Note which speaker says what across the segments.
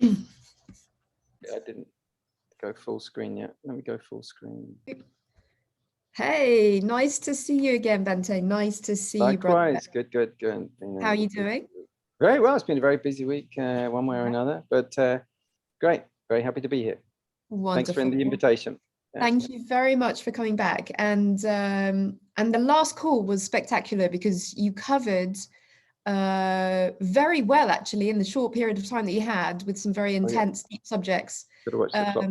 Speaker 1: I didn't go full screen yet. Let me go full screen.
Speaker 2: Hey, nice to see you again, Bente. Nice to see you, brother.
Speaker 1: Likewise, good.
Speaker 2: How are you doing?
Speaker 1: Very well. It's been a very busy week, one way or another, but great. Very happy to be here.
Speaker 2: Wonderful.
Speaker 1: Thanks for the invitation.
Speaker 2: Yeah. Thank you very much for coming back. And the last call was spectacular because you covered very well, actually, in the short period of time that you had, with some very intense, deep subjects.
Speaker 1: Gotta watch the clock.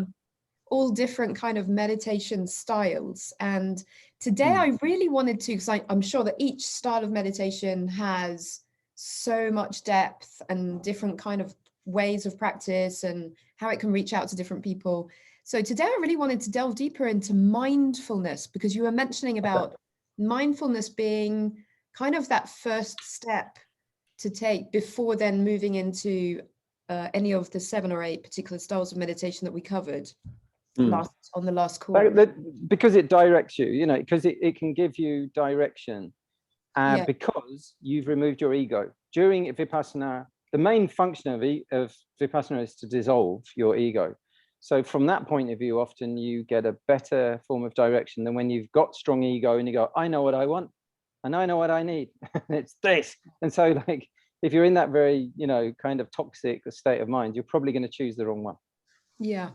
Speaker 2: All different kind of meditation styles. And today I really wanted to, because I'm sure that each style of meditation has so much depth and different kind of ways of practice and how it can reach out to different people. So today I really wanted to delve deeper into mindfulness, because you were mentioning about mindfulness being kind of that first step to take before then moving into any of the 7 or 8 particular styles of meditation that we covered on the last call.
Speaker 1: Because it directs you, because it can give you direction, because you've removed your ego. During Vipassana, the main function of Vipassana is to dissolve your ego. So from that point of view, often you get a better form of direction than when you've got strong ego and you go, I know what I want and I know what I need. It's this. And so like, if you're in that very, kind of toxic state of mind, you're probably going to choose the wrong one.
Speaker 2: Yeah.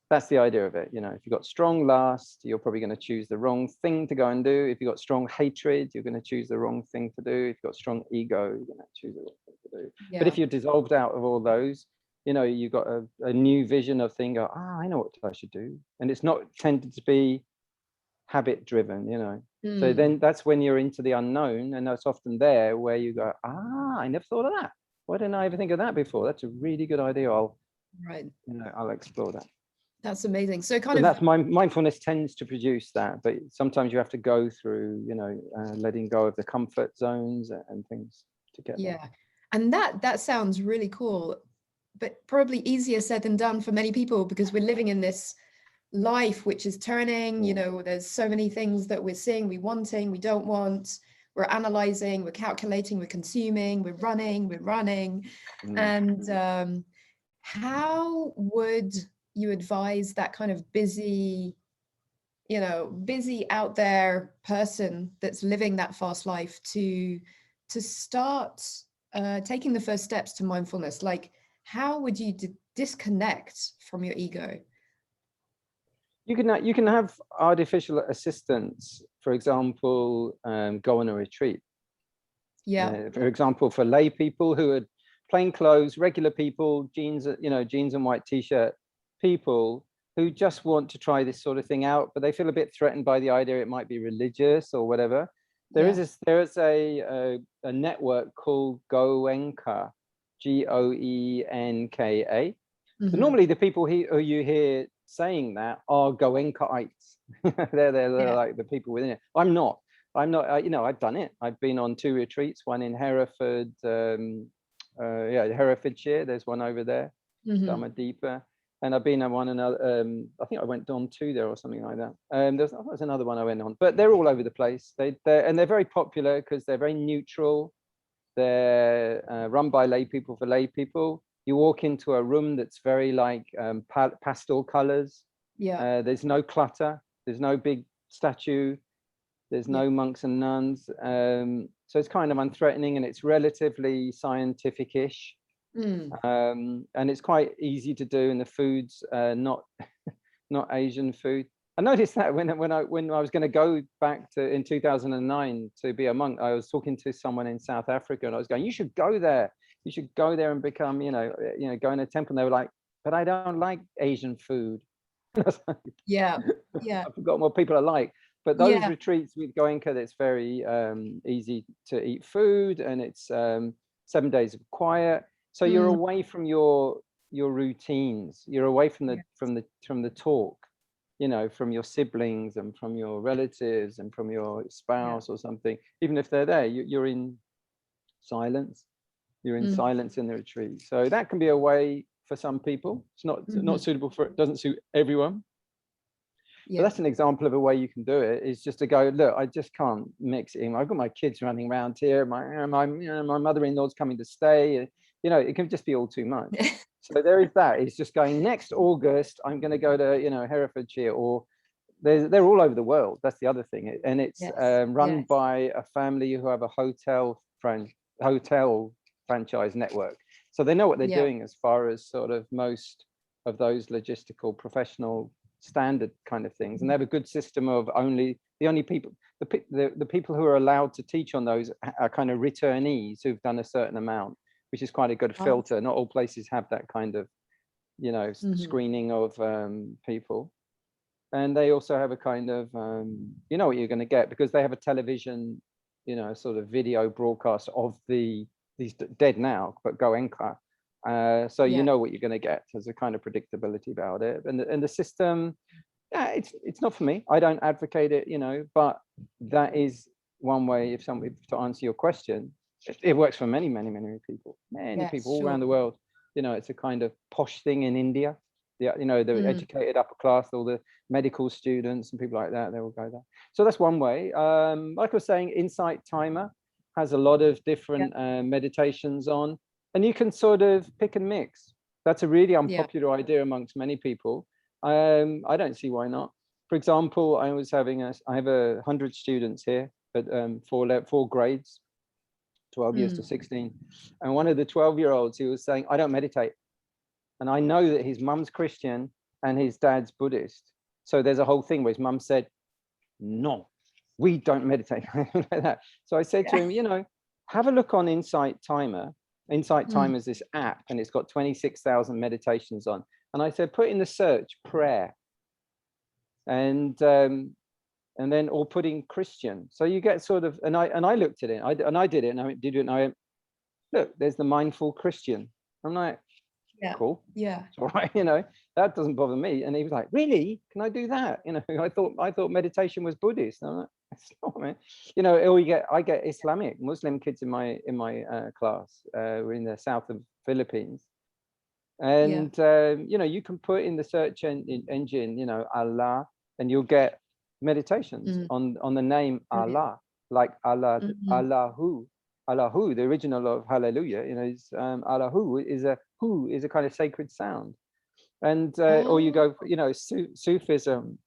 Speaker 1: That's the idea of it. If you've got strong lust, you're probably going to choose the wrong thing to go and do. If you've got strong hatred, you're going to choose the wrong thing to do. If you've got strong ego, you're going to choose the wrong thing to do. Yeah. But if you're dissolved out of all those, you've got a new vision of thing. I know what I should do. And it's not tended to be habit driven, So then that's when you're into the unknown. And that's often there where you go, I never thought of that. Why didn't I ever think of that before? That's a really good idea. I'll explore that.
Speaker 2: That's amazing. So
Speaker 1: that's mindfulness tends to produce that, but sometimes you have to go through, letting go of the comfort zones and things to get there.
Speaker 2: And that sounds really cool, but probably easier said than done for many people, because we're living in this life which is turning. There's so many things that we're seeing, we wanting, we don't want, we're analyzing, we're calculating, we're consuming, we're running. And how would you advise that kind of busy out there person that's living that fast life to start taking the first steps to mindfulness? Like, how would you disconnect from your ego?
Speaker 1: You can have artificial assistants, for example, go on a retreat. For example, for lay people who are plain clothes, regular people, jeans and white t-shirt people who just want to try this sort of thing out, but they feel a bit threatened by the idea it might be religious or whatever. There is a network called Goenka, Goenka. So normally the people who you hear saying that are Goenkaites. they're like the people within it. I'm not. I've done it. I've been on 2 retreats, one in Hereford, Herefordshire. There's one over there, Dhammadeepa. And I've been on one another. I think I went on 2 there or something like that. There's another one I went on, but they're all over the place. They're very popular because they're very neutral. They're run by lay people for lay people. You walk into a room that's very like pastel colors. There's no clutter. There's no big statue. There's no monks and nuns. So it's kind of unthreatening, and it's relatively scientific-ish. And it's quite easy to do, and the food's not Asian food. I noticed that when I was going to go back in 2009 to be a monk, I was talking to someone in South Africa, and I was going, you should go there and become, go in a temple. And they were like, but I don't like Asian food. I've forgotten what people are like. But those retreats with Goenka, it's very easy to eat food, and it's 7 days of quiet. So you're away from your routines. You're away from the talk, from your siblings and from your relatives and from your spouse or something. Even if they're there, you're in silence. You're in silence in the retreat. So that can be a way for some people. It's not suitable for it. Doesn't suit everyone. But that's an example of a way you can do it, is just to go, look, I just can't mix it in. I've got my kids running around here. My mother-in-law's coming to stay. It can just be all too much. So there is that. It's just going next August, I'm going to go to, you know, Herefordshire, or they're all over the world. That's the other thing. And it's run by a family who have a hotel franchise network. So they know what they're doing as far as sort of most of those logistical professional standard kind of things. And they have a good system of the only people, the people who are allowed to teach on those are kind of returnees who've done a certain amount, which is quite a good filter. Not all places have that kind of, you know, screening of people. And they also have a kind of, you know what you're going to get, because they have a television, you know, sort of video broadcast of these dead now, but Goenka. So you know what you're going to get. There's a kind of predictability about it. And the system, it's not for me. I don't advocate it, you know, but that is one way, if somebody, to answer your question, it works for many people, people all around the world. You know, it's a kind of posh thing in India. Yeah, you know, the educated upper class, all the medical students and people like that, they will go there. So that's one way. Like I was saying, Insight Timer has a lot of different meditations on, and you can sort of pick and mix. That's a really unpopular idea amongst many people. I don't see why not. For example, I have 100 students here, but 4 grades, 12 years to 16. And one of the 12-year-olds, he was saying, I don't meditate. And I know that his mum's Christian and his dad's Buddhist. So there's a whole thing where his mum said, no, we don't meditate like that. So I said to him, you know, have a look on Insight Timer. Insight Timer is this app, and it's got 26,000 meditations on. And I said, put in the search prayer, and then, or put in Christian. So you get sort of, and I looked at it, I did it, and I did it, and I went, look, there's the mindful Christian. I'm like, cool, it's all right, you know, that doesn't bother me. And he was like, really, can I do that? You know, I thought meditation was Buddhist. And I'm like, it's not, man. You know, or I get Islamic Muslim kids in my class. We're in the south of Philippines, and you know, you can put in the search engine, you know, Allah, and you'll get meditations on the name Allah, like Allah, Allahu, the original of hallelujah, you know, is Allahu is a kind of sacred sound. And or you go, you know, Sufism,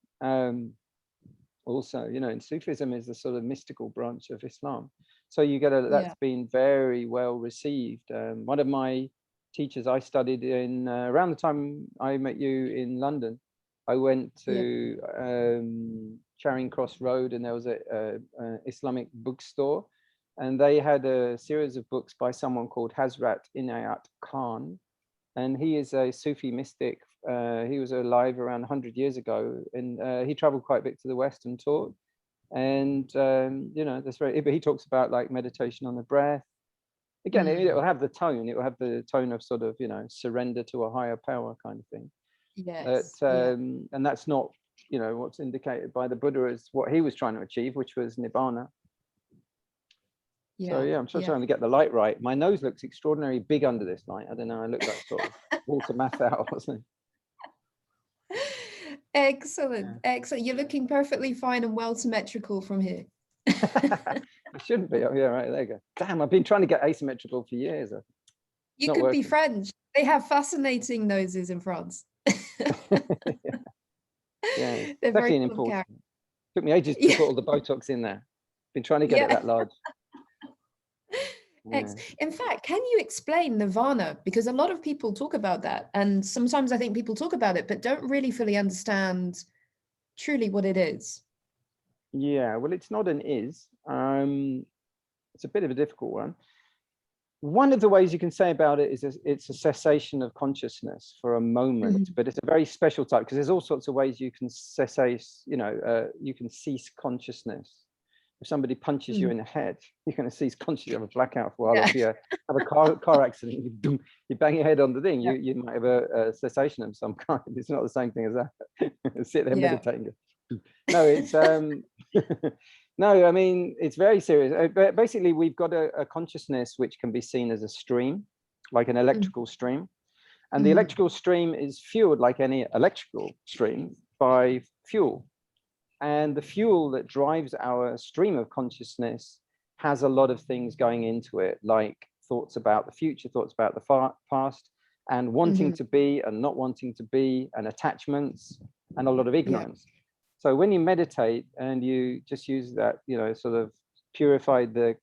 Speaker 1: also, you know, and Sufism is a sort of mystical branch of Islam. So you get that's been very well received. One of my teachers I studied in around the time I met you in London, I went to Charing Cross Road, and there was a Islamic bookstore, and they had a series of books by someone called Hazrat Inayat Khan, and he is a Sufi mystic. He was alive around 100 years ago, and he traveled quite a bit to the West and taught. And you know, that's very. But he talks about like meditation on the breath. Again, it will have the tone. It will have the tone of sort of, you know, surrender to a higher power kind of thing. Yes. And that's not, you know, what's indicated by the Buddha as what he was trying to achieve, which was nibbana. So I'm still trying to get the light right. My nose looks extraordinarily big under this light. I don't know. I look like sort of Walter Matthau or something.
Speaker 2: Excellent. You're looking perfectly fine and well symmetrical from here.
Speaker 1: I shouldn't be. Oh, yeah, right. There you go. Damn, I've been trying to get asymmetrical for years.
Speaker 2: You could be French. They have fascinating noses in France.
Speaker 1: Yeah, it's actually an important. Took me ages to put all the Botox in there. Been trying to get it that large.
Speaker 2: In fact, can you explain nirvana? Because a lot of people talk about that, and sometimes I think people talk about it but don't really fully understand truly what it is.
Speaker 1: Yeah, well, it's not an is. It's a bit of a difficult one. One of the ways you can say about it is it's a cessation of consciousness for a moment, but it's a very special type, because there's all sorts of ways you can cessate, you know, you can cease consciousness. If somebody punches you in the head, you're going to cease consciousness. You have a blackout for a while. If you have a car accident, you bang your head on the thing, you might have a cessation of some kind. It's not the same thing as that. Sit there meditating. No, it's no, I mean, it's very serious. Basically, we've got a consciousness which can be seen as a stream, like an electrical stream. And the electrical stream is fueled, like any electrical stream, by fuel. And the fuel that drives our stream of consciousness has a lot of things going into it, like thoughts about the future, thoughts about the past. and wanting to be and not wanting to be, and attachments, and a lot of ignorance. So when you meditate and you just use that, sort of purify the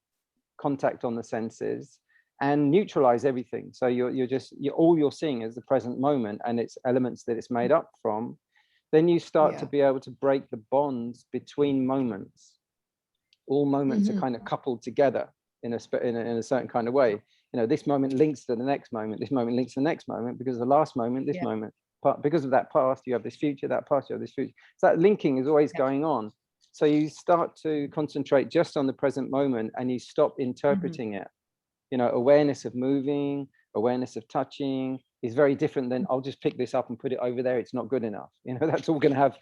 Speaker 1: contact on the senses and neutralize everything. So all you're seeing is the present moment and its elements that it's made up from. Then you start to be able to break the bonds between moments. All moments are kind of coupled together in a certain kind of way. This moment links to the next moment. This moment links to the next moment because the last moment, this moment. But because of that past, you have this future. That past, you have this future. So that linking is always going on. So you start to concentrate just on the present moment, and you stop interpreting it. Awareness of moving, awareness of touching is very different than I'll just pick this up and put it over there. It's not good enough. That's all going to have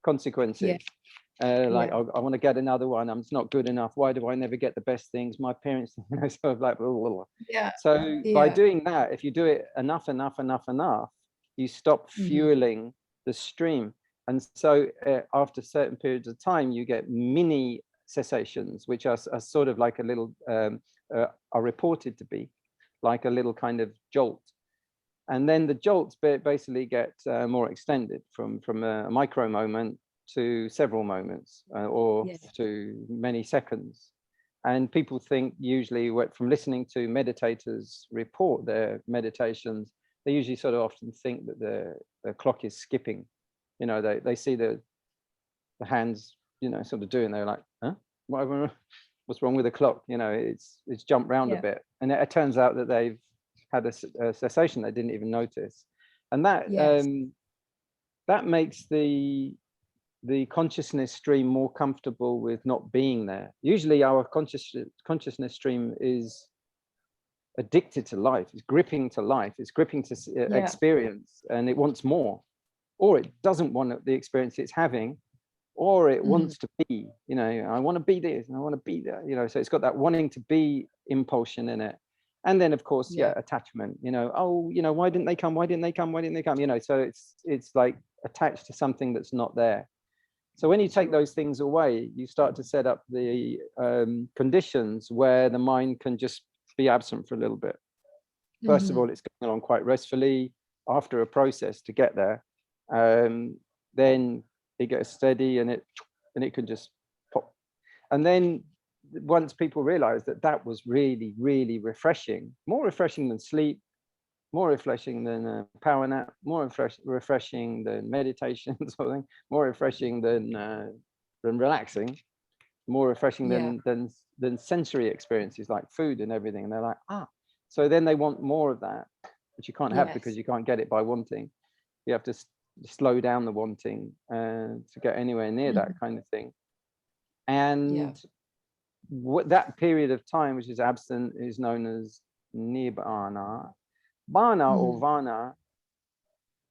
Speaker 1: consequences. Like I want to get another one. It's not good enough. Why do I never get the best things? My parents, sort of like, blah, blah, blah. So by doing that, if you do it enough, you stop fueling the stream. And so after certain periods of time, you get mini cessations, which are sort of like a little, are reported to be like a little kind of jolt. And then the jolts basically get more extended from a micro moment to several moments or to many seconds. And people think usually from listening to meditators report their meditations, they usually sort of often think that the clock is skipping. They see the hands, sort of doing, they're like, huh? What's wrong with the clock? It's jumped round a bit. And it turns out that they've had a cessation they didn't even notice. And that that makes the consciousness stream more comfortable with not being there. Usually our consciousness stream is addicted to life, it's gripping to life, it's gripping to experience, and it wants more, or it doesn't want the experience it's having, or it wants to be, I want to be this and I want to be that, so it's got that wanting to be impulsion in it. And then of course attachment, why didn't they come, so it's like attached to something that's not there. So when you take those things away, you start to set up the conditions where the mind can just be absent for a little bit. First of all, it's going along quite restfully. After a process to get there, then it gets steady and it can just pop. And then once people realize that was really, really refreshing, more refreshing than sleep, more refreshing than a power nap, more refreshing than meditation, something more refreshing than relaxing, more refreshing than sensory experiences like food and everything. And they're like, so then they want more of that, which you can't have because you can't get it by wanting. You have to slow down the wanting to get anywhere near that kind of thing. And what that period of time which is absent is known as nibbana. Bana or vana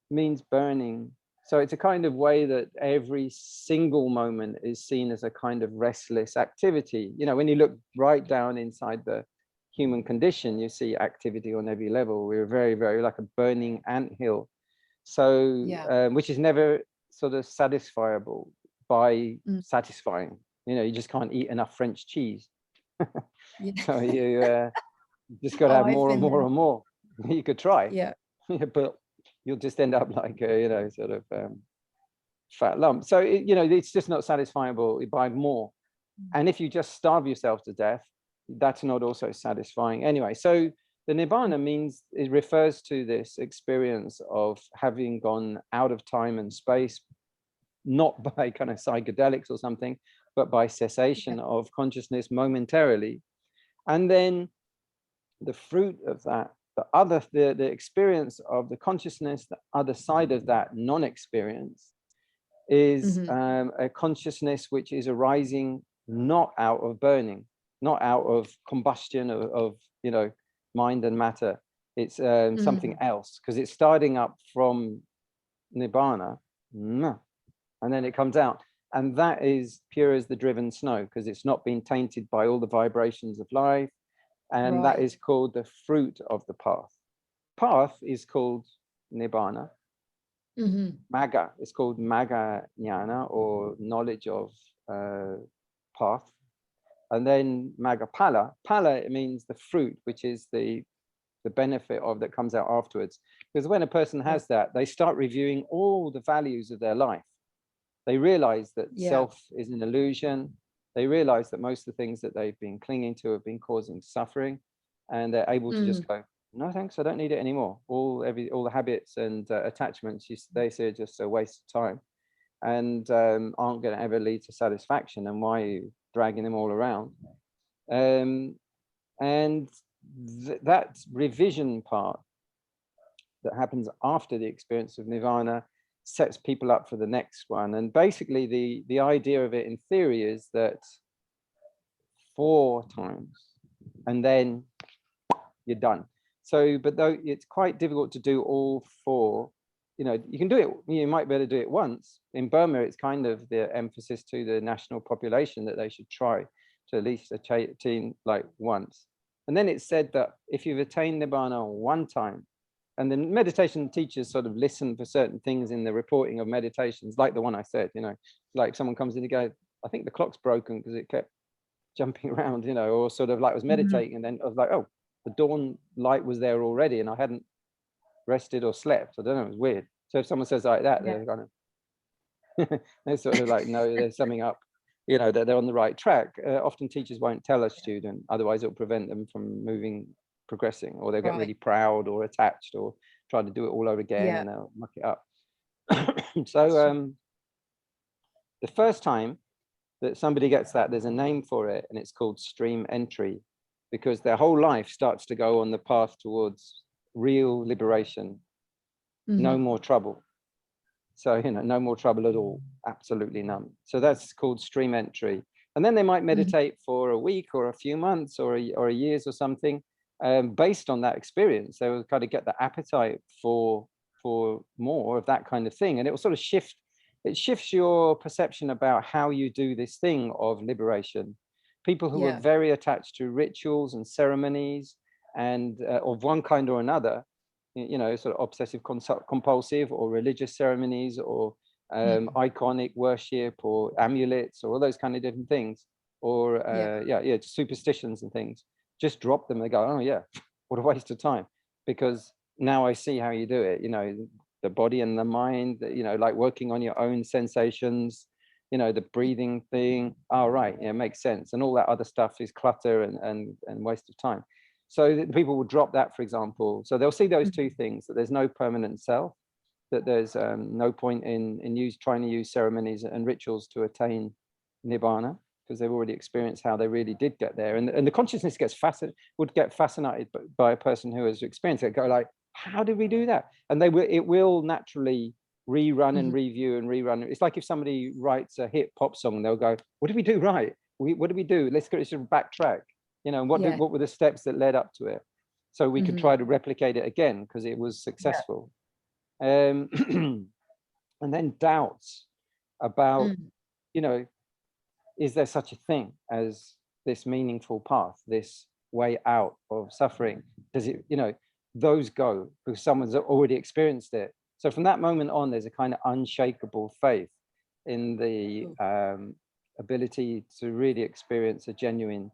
Speaker 1: means burning. So it's a kind of way that every single moment is seen as a kind of restless activity. When you look right down inside the human condition, you see activity on every level. We're very, very like a burning anthill. So, which is never sort of satisfiable by satisfying. You just can't eat enough French cheese. So you just got to have more and more and more. You could try, but you'll just end up like a, sort of fat lump. So it's just not satisfiable by more. And if you just starve yourself to death, that's not also satisfying anyway. So the nibbana it refers to this experience of having gone out of time and space, not by kind of psychedelics or something, but by cessation of consciousness momentarily. And then the fruit of that, the experience of the consciousness, the other side of that non-experience is a consciousness which is arising not out of burning, not out of combustion of mind and matter. It's something else, because it's starting up from nibbana, and then it comes out. And that is pure as the driven snow, because it's not been tainted by all the vibrations of life. And that is called the fruit of the path. Path is called nibbana. Magga is called magga jnana, or knowledge of path. And then magga phala. Phala, it means the fruit, which is the the benefit of that comes out afterwards. Because when a person has that, they start reviewing all the values of their life. They realize that self is an illusion. They realize that most of the things that they've been clinging to have been causing suffering, and they're able to just go, no thanks, I don't need it anymore. All the habits and attachments they say are just a waste of time, and aren't going to ever lead to satisfaction. And why are you dragging them all around? And that revision part that happens after the experience of nirvana sets people up for the next one. And basically the idea of it in theory is that 4 times and then you're done. So, but though it's quite difficult to do all 4, you know, you can do it, you might be able to do it once. In Burma, it's kind of the emphasis to the national population that they should try to at least attain like once. And then it's said that if you've attained Nibbana 1 time, and the meditation teachers sort of listen for certain things in the reporting of meditations, like the one I said, you know, like someone comes in and goes, I think the clock's broken because it kept jumping around, you know, or sort of like I was meditating and then I was like, oh, the dawn light was there already and I hadn't rested or slept. I don't know, it was weird. So if someone says like that, they're kind of, they're sort of like, no, there's something up, you know, that they're on the right track. Often teachers won't tell a student, otherwise it'll prevent them from progressing, or they'll get really proud or attached or try to do it all over again and they'll muck it up. So the first time that somebody gets that, there's a name for it, and it's called stream entry, because their whole life starts to go on the path towards real liberation. No more trouble. So, you know, no more trouble at all, absolutely none. So that's called stream entry. And then they might meditate for a week or a few months or a years or something. Based on that experience, they will kind of get the appetite for more of that kind of thing, and it will sort of shifts your perception about how you do this thing of liberation. People who are very attached to rituals and ceremonies and of one kind or another, you know, sort of obsessive compulsive or religious ceremonies or iconic worship or amulets or all those kind of different things, or superstitions and things. Just drop them. They go, oh yeah, what a waste of time, because now I see how you do it. You know, the body and the mind, you know, like working on your own sensations, you know, the breathing thing. Oh, right, yeah, makes sense. And all that other stuff is clutter and waste of time. So the people will drop that, for example. So they'll see those 2 things, that there's no permanent self, that there's no point in trying to use ceremonies and rituals to attain Nibbana, because they've already experienced how they really did get there. And the consciousness would get fascinated by a person who has experienced it, go like, how did we do that? And it will naturally rerun and review and rerun. It's like if somebody writes a hit pop song, they'll go, what did we do right? What did we do? Let's go, sort of backtrack, you know, what were the steps that led up to it? So we could try to replicate it again because it was successful. And then doubts about, you know, is there such a thing as this meaningful path, this way out of suffering? Does it, you know, those go because someone's already experienced it. So from that moment on, there's a kind of unshakable faith in the ability to really experience a genuine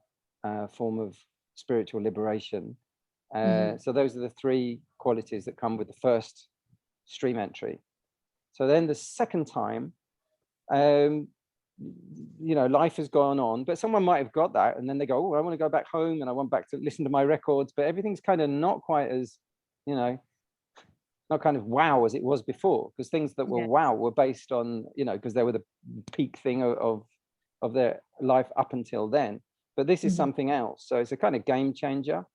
Speaker 1: form of spiritual liberation. So those are the 3 qualities that come with the first stream entry. So then the second time, you know, life has gone on, but someone might have got that and then they go, oh, I want to go back home and I want back to listen to my records, but everything's kind of not quite as, you know, not kind of wow as it was before, because things that were wow were based on, you know, because they were the peak thing of their life up until then. But this is something else. So it's a kind of game changer.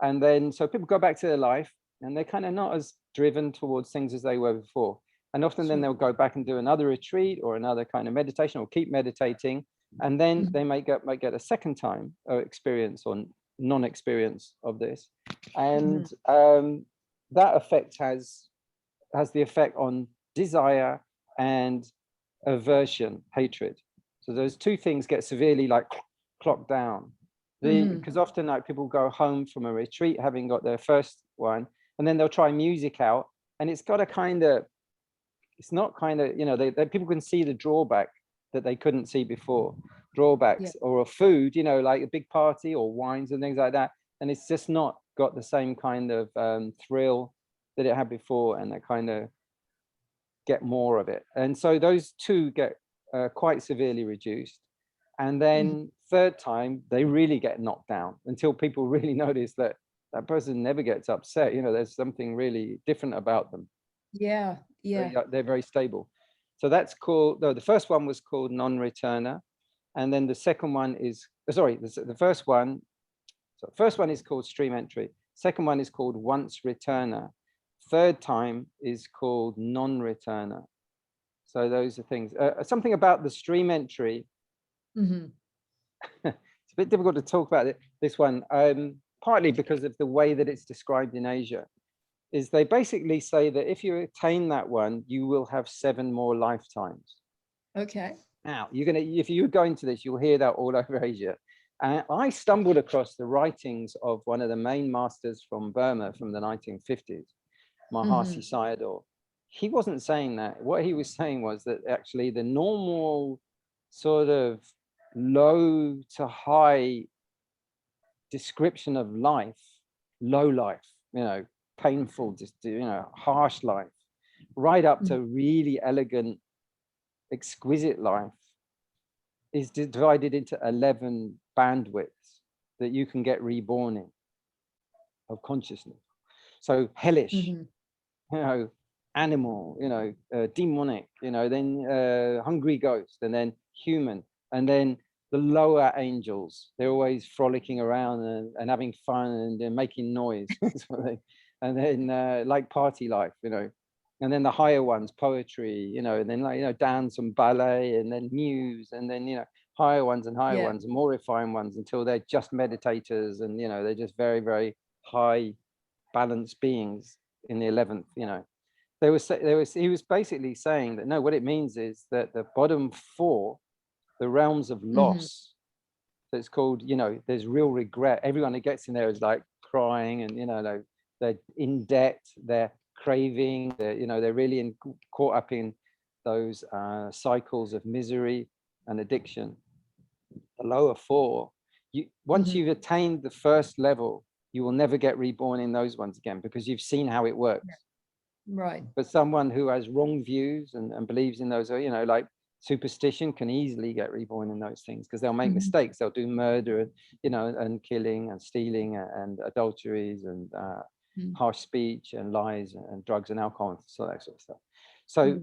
Speaker 1: And then, so people go back to their life and they're kind of not as driven towards things as they were before. And often then they'll go back and do another retreat or another kind of meditation or keep meditating. And then they might get a second time experience or non-experience of this. And that effect has the effect on desire and aversion, hatred. So those 2 things get severely like clocked down. Because often like people go home from a retreat having got their first one, and then they'll try music out, and it's got a kind of, it's not kind of, you know, people can see the drawback that they couldn't see before, drawbacks or a food, you know, like a big party or wines and things like that, and it's just not got the same kind of thrill that it had before, and they kind of get more of it. And so those two get quite severely reduced. And then third time, they really get knocked down until people really notice that that person never gets upset. You know, there's something really different about them.
Speaker 2: Yeah, yeah.
Speaker 1: They're very stable. So that's called, no, the first one was called non-returner. And then the second one is, sorry, the first one, so first one is called stream entry. Second one is called once returner. Third time is called non-returner. So those are things. Something about the stream entry. It's a bit difficult to talk about this one, partly because of the way that it's described in Asia. Is they basically say that if you attain that one, you will have 7 more lifetimes.
Speaker 2: Okay.
Speaker 1: Now, if you go into this, you'll hear that all over Asia. And I stumbled across the writings of one of the main masters from Burma from the 1950s, Mahasi Sayadaw. He wasn't saying that. What he was saying was that actually the normal sort of low to high description of life, low life, you know, painful, just, you know, harsh life, right up to really elegant, exquisite life, is divided into 11 bandwidths that you can get reborn in of consciousness. So hellish, you know, animal, you know, demonic, you know, then hungry ghost, and then human, and then the lower angels. They're always frolicking around and having fun and making noise. And then like party life, you know. And then the higher ones, poetry, you know, and then, like, you know, dance and ballet, and then muse, and then, you know, higher ones and higher ones and more refined ones, until they're just meditators, and, you know, they're just very, very high balanced beings in the 11th, you know. He was basically saying that, no, what it means is that the bottom 4, the realms of loss, so it's called, you know, there's real regret. Everyone that gets in there is like crying, and, you know, they're in debt, they're craving, you know, they're really caught up in those cycles of misery and addiction. The lower 4, once you've attained the first level, you will never get reborn in those ones again, because you've seen how it works.
Speaker 2: Right.
Speaker 1: But someone who has wrong views and believes in those, you know, like superstition, can easily get reborn in those things, because they'll make mistakes. They'll do murder, and, you know, and killing and stealing and adulteries and harsh speech and lies and drugs and alcohol and so that sort of stuff. So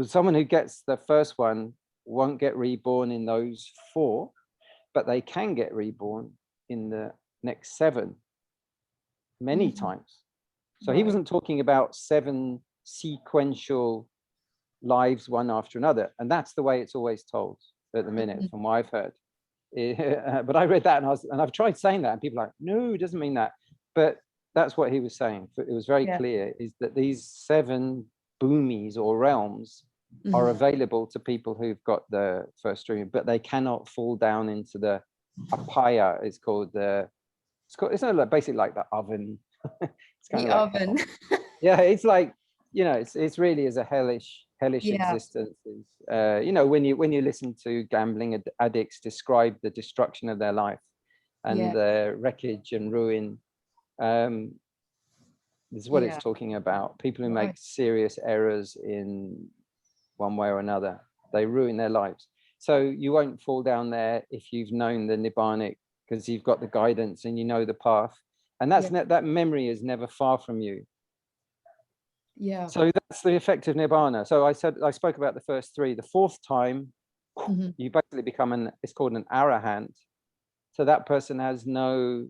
Speaker 1: someone who gets the first one won't get reborn in those 4, but they can get reborn in the next 7 many times. So he wasn't talking about 7 sequential lives, one after another. And that's the way it's always told at the minute, from what I've heard. But I read that, and I've tried saying that, and people are like, no, it doesn't mean that. But that's what he was saying. It was very clear, is that these 7 bhumis or realms are available to people who've got the first stream, but they cannot fall down into the apaya. It's called it's not basically like the oven. It's kind
Speaker 2: the
Speaker 1: of like
Speaker 2: oven.
Speaker 1: yeah, it's like, you know, it's really as a hellish existence. You know, when you listen to gambling addicts describe the destruction of their life and the wreckage and ruin, this is what it's talking about. People who make serious errors in one way or another, they ruin their lives. So you won't fall down there if you've known the Nibbanic, because you've got the guidance and you know the path. And that memory is never far from you.
Speaker 2: Yeah.
Speaker 1: So that's the effect of Nibbana. So I spoke about the first 3. The 4th time, you basically become it's called an arahant. So that person has no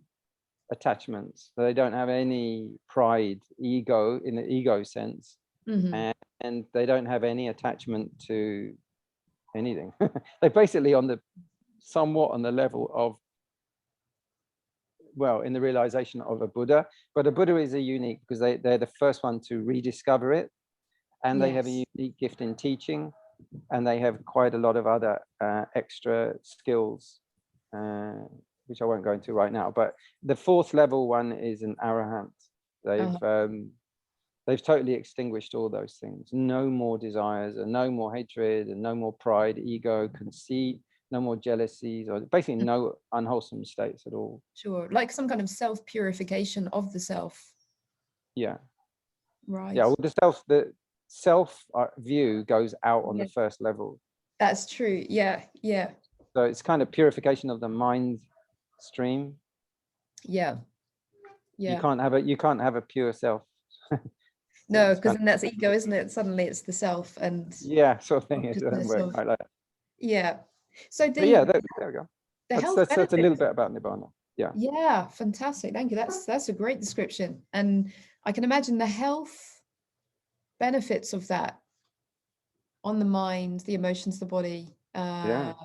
Speaker 1: attachments. So they don't have any pride, ego in the ego sense. And they don't have any attachment to anything. They're basically somewhat on the level of, well, in the realization of a Buddha. But a Buddha is a unique, because they're the first one to rediscover it, and they have a unique gift in teaching, and they have quite a lot of other extra skills, which I won't go into right now. But the 4th level one is an arahant. They've totally extinguished all those things. No more desires, and no more hatred, and no more pride, ego, conceit, no more jealousies, or basically no unwholesome states at all.
Speaker 2: Sure, like some kind of self-purification of the self.
Speaker 1: Yeah.
Speaker 2: Right.
Speaker 1: Yeah, well, the self view goes out on the first level.
Speaker 2: That's true. Yeah, yeah.
Speaker 1: So it's kind of purification of the mind stream.
Speaker 2: Yeah. Yeah.
Speaker 1: You can't have a pure self.
Speaker 2: No, because then that's ego, isn't it? Suddenly it's the self, and
Speaker 1: yeah, sort of thing. It doesn't work like that.
Speaker 2: Yeah. So
Speaker 1: there we go. That's a little bit about Nibbana. Yeah.
Speaker 2: Yeah, fantastic. Thank you. That's a great description. And I can imagine the health benefits of that on the mind, the emotions, the body are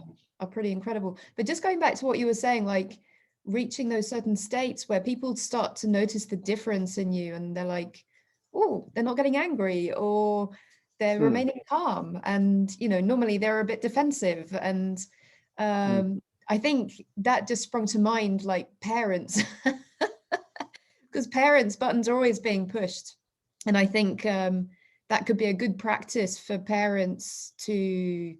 Speaker 2: pretty incredible. But just going back to what you were saying, like reaching those certain states where people start to notice the difference in you, and they're like, oh, they're not getting angry, or they're remaining calm, and normally they're a bit defensive, and I think that just sprung to mind, like parents, because parents' buttons are always being pushed, and I think that could be a good practice for parents to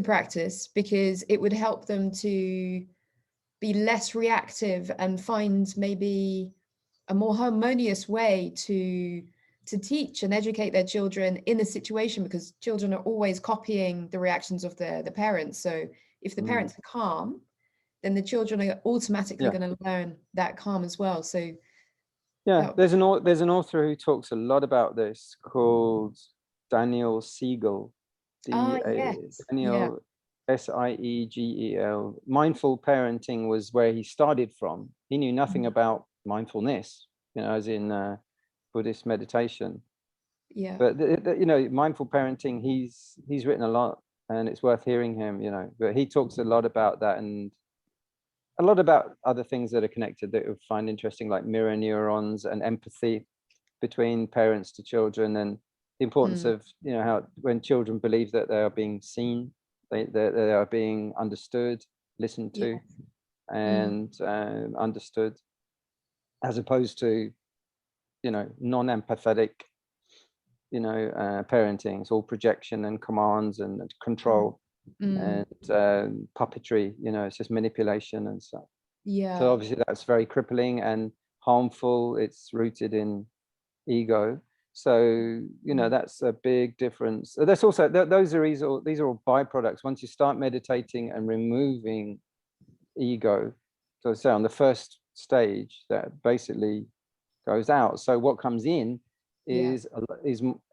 Speaker 2: practice, because it would help them to be less reactive and find maybe a more harmonious way to teach and educate their children in a situation, because children are always copying the reactions of the parents. So if the parents are calm, then the children are automatically going to learn that calm as well. So
Speaker 1: there's an author who talks a lot about this called Daniel Siegel. Daniel Siegel. Mindful parenting was where he started from. He knew nothing about mindfulness, as in Buddhist meditation.
Speaker 2: Yeah.
Speaker 1: But mindful parenting, he's written a lot, and it's worth hearing him. But he talks a lot about that, and a lot about other things that are connected that you'll find interesting, like mirror neurons and empathy between parents to children, and the importance of how when children believe that they are being seen, they are being understood, listened to, and understood, as opposed to non-empathetic parenting. It's all projection and commands and control and puppetry. It's just manipulation and stuff. So obviously that's very crippling and harmful. It's rooted in ego. So that's a big difference. That's also these are all byproducts. Once you start meditating and removing ego, so I say on the first stage, that basically goes out. So what comes in is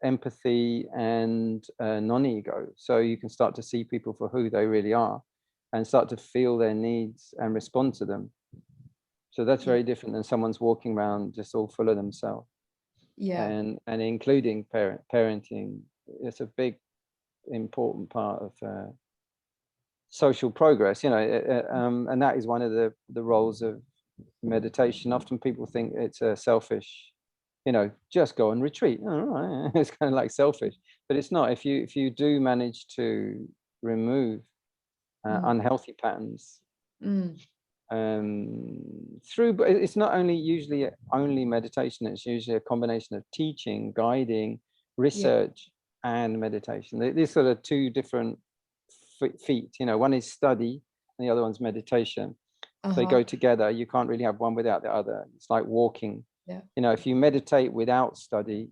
Speaker 1: empathy and non-ego. So you can start to see people for who they really are, and start to feel their needs and respond to them. So that's very different than someone's walking around just all full of themselves. And including parenting, it's a big important part of social progress, and that is one of the roles of meditation. Often people think it's a selfish, just go and retreat. It's kind of like selfish, but it's not. If you do manage to remove unhealthy patterns through, but it's not usually only meditation. It's usually a combination of teaching, guiding, research, and meditation. These sort of two different feet. One is study and the other one's meditation. They go together. You can't really have one without the other. It's like walking. If you meditate without study,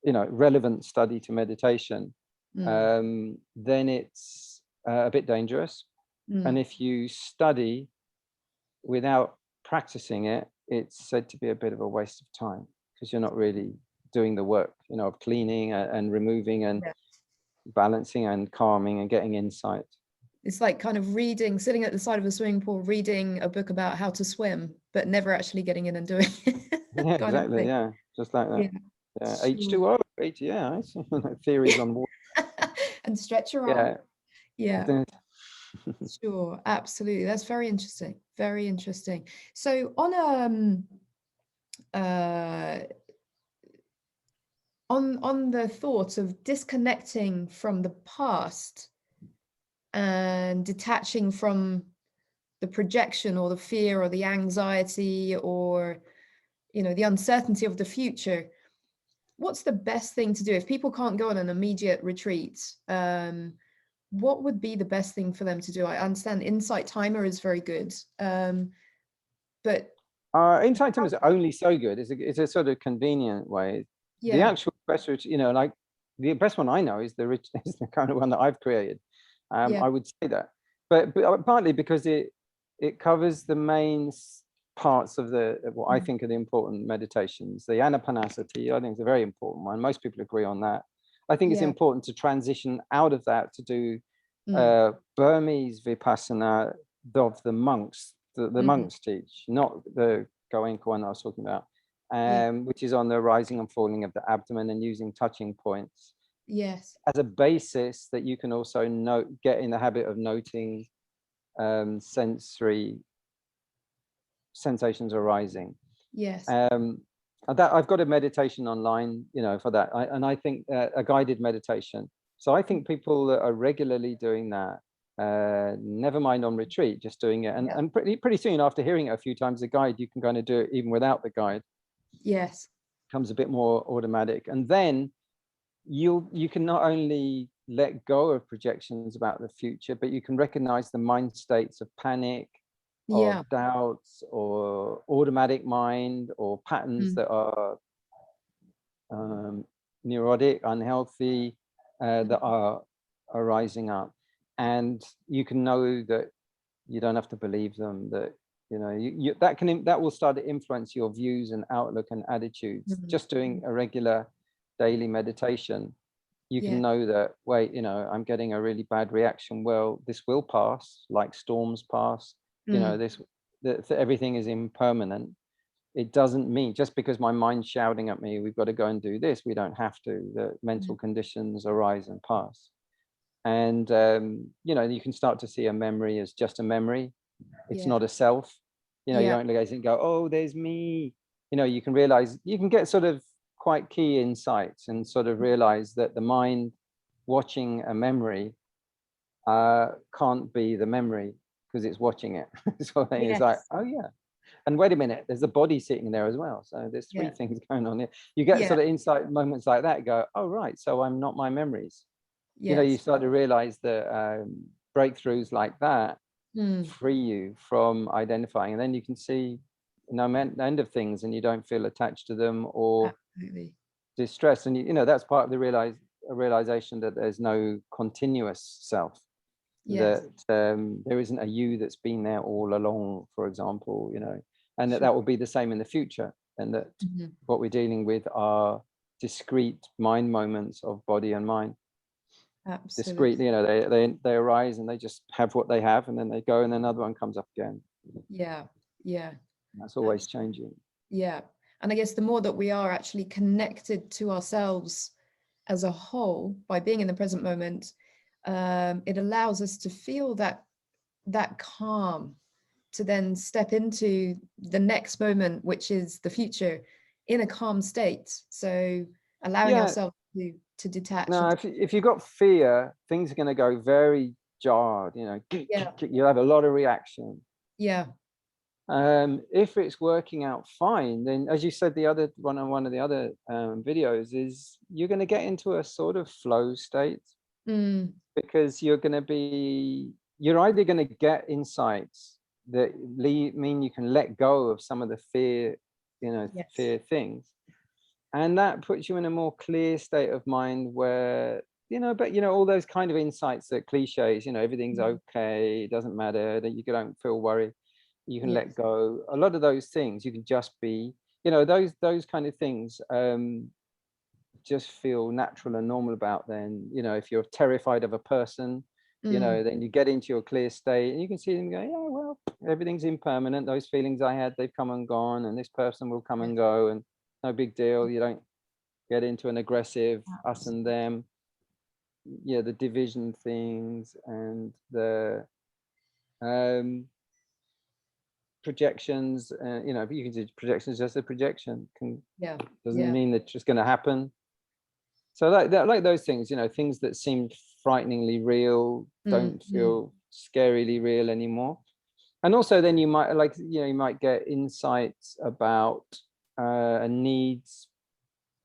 Speaker 1: relevant study to meditation, then it's a bit dangerous. And if you study without practicing it, it's said to be a bit of a waste of time, because you're not really doing the work, of cleaning and removing and balancing and calming and getting insight.
Speaker 2: It's like kind of sitting at the side of a swimming pool, reading a book about how to swim, but never actually getting in and doing it.
Speaker 1: Yeah, exactly. Yeah, just like that. Yeah, H2O. Yeah, theories on water.
Speaker 2: And stretch your arm. Yeah. Sure, absolutely. That's very interesting. Very interesting. So on the thought of disconnecting from the past and detaching from the projection or the fear or the anxiety or the uncertainty of the future, what's the best thing to do if people can't go on an immediate retreat? what would be the best thing for them to do? I understand Insight Timer is very good, but
Speaker 1: Insight Timer is only so good. It's a sort of convenient way. The
Speaker 2: yeah,
Speaker 1: actual best, you know, like the best one I know is is the kind of one that I've created.
Speaker 2: yeah,
Speaker 1: I would say that, but partly because it covers the main parts of what I think are the important meditations. The Anapanasati, I think, is a very important one. Most people agree on that. I think it's
Speaker 2: yeah,
Speaker 1: important to transition out of that to do Burmese Vipassana of the monks. The monks teach, not the Goenka one I was talking about,
Speaker 2: yeah,
Speaker 1: which is on the rising and falling of the abdomen and using touching points
Speaker 2: yes,
Speaker 1: as a basis that you can also get in the habit of noting sensory sensations arising.
Speaker 2: yes,
Speaker 1: That I've got a meditation online, you know, for that, and I think a guided meditation. So I think people that are regularly doing that, never mind on retreat, just doing it, and pretty soon after hearing it a few times, the guide, you can kind of do it even without the guide.
Speaker 2: yes,
Speaker 1: Becomes a bit more automatic, and then you can not only let go of projections about the future, but you can recognize the mind states of panic,
Speaker 2: yeah,
Speaker 1: of doubts, or automatic mind, or patterns that are neurotic, unhealthy, that are rising up. And you can know that you don't have to believe them, that you know that will start to influence your views and outlook and attitudes. Just doing a regular daily meditation, you can
Speaker 2: yeah,
Speaker 1: know that, wait, you know, I'm getting a really bad reaction. Well, this will pass, like storms pass. You know, that everything is impermanent. It doesn't mean just because my mind's shouting at me, we've got to go and do this. We don't have to. The mental conditions arise and pass. And you know, you can start to see a memory as just a memory. It's
Speaker 2: yeah,
Speaker 1: not a self. You know, you
Speaker 2: yeah,
Speaker 1: don't look at it and go, oh, there's me. You know, you can realize, you can get sort of quite key insights and sort of realize that the mind watching a memory can't be the memory because it's watching it. So it's like,
Speaker 2: yes,
Speaker 1: oh yeah. And wait a minute, there's a body sitting there as well. So there's three
Speaker 2: yeah,
Speaker 1: things going on here. You get
Speaker 2: yeah,
Speaker 1: sort of insight moments like that, go, oh right, so I'm not my memories. You know, you
Speaker 2: yes,
Speaker 1: start to realize that breakthroughs like that free you from identifying, and then you can see the end of things, and you don't feel attached to them or
Speaker 2: absolutely,
Speaker 1: distressed. And you know, that's part of the realization that there's no continuous self,
Speaker 2: yes,
Speaker 1: that there isn't a you that's been there all along, for example, you know, and that
Speaker 2: sure,
Speaker 1: that will be the same in the future, and that what we're dealing with are discrete mind moments of body and mind. Discreetly, you
Speaker 2: absolutely,
Speaker 1: know, they arise and they just have what they have, and then they go, and another one comes up again.
Speaker 2: yeah, yeah,
Speaker 1: That's always
Speaker 2: absolutely.
Speaker 1: changing.
Speaker 2: Yeah. And I guess the more that we are actually connected to ourselves as a whole by being in the present moment, it allows us to feel that calm to then step into the next moment, which is the future, in a calm state. So allowing
Speaker 1: Yeah,
Speaker 2: ourselves to detach
Speaker 1: no,
Speaker 2: and
Speaker 1: if you've got fear, things are going to go very jarred, you know,
Speaker 2: yeah,
Speaker 1: you'll have a lot of reaction.
Speaker 2: yeah,
Speaker 1: If it's working out fine, then as you said, the other one of the other videos is you're going to get into a sort of flow state, because you're either going to get insights that mean you can let go of some of the fear, you know,
Speaker 2: yes,
Speaker 1: fear things, and that puts you in a more clear state of mind where, you know, but you know, all those kind of insights, that cliches, you know, everything's okay, it doesn't matter, that you don't feel worried, you can let
Speaker 2: yes,
Speaker 1: go, a lot of those things, you can just be, you know, those kind of things just feel natural and normal about. Then, you know, if you're terrified of a person, you know, then you get into your clear state and you can see them go, yeah, well, everything's impermanent, those feelings I had, they've come and gone, and this person will come
Speaker 2: yes,
Speaker 1: and go, and no big deal. You don't get into an aggressive us and
Speaker 2: absolutely.
Speaker 1: them, yeah, the division things, and the um projections. You know, you can do projections, just a projection
Speaker 2: Yeah,
Speaker 1: doesn't
Speaker 2: yeah,
Speaker 1: mean that it's just going to happen. So like those things, you know, things that seemed frighteningly real don't feel scarily real anymore. And also then you might, like, you know, you might get insights about needs,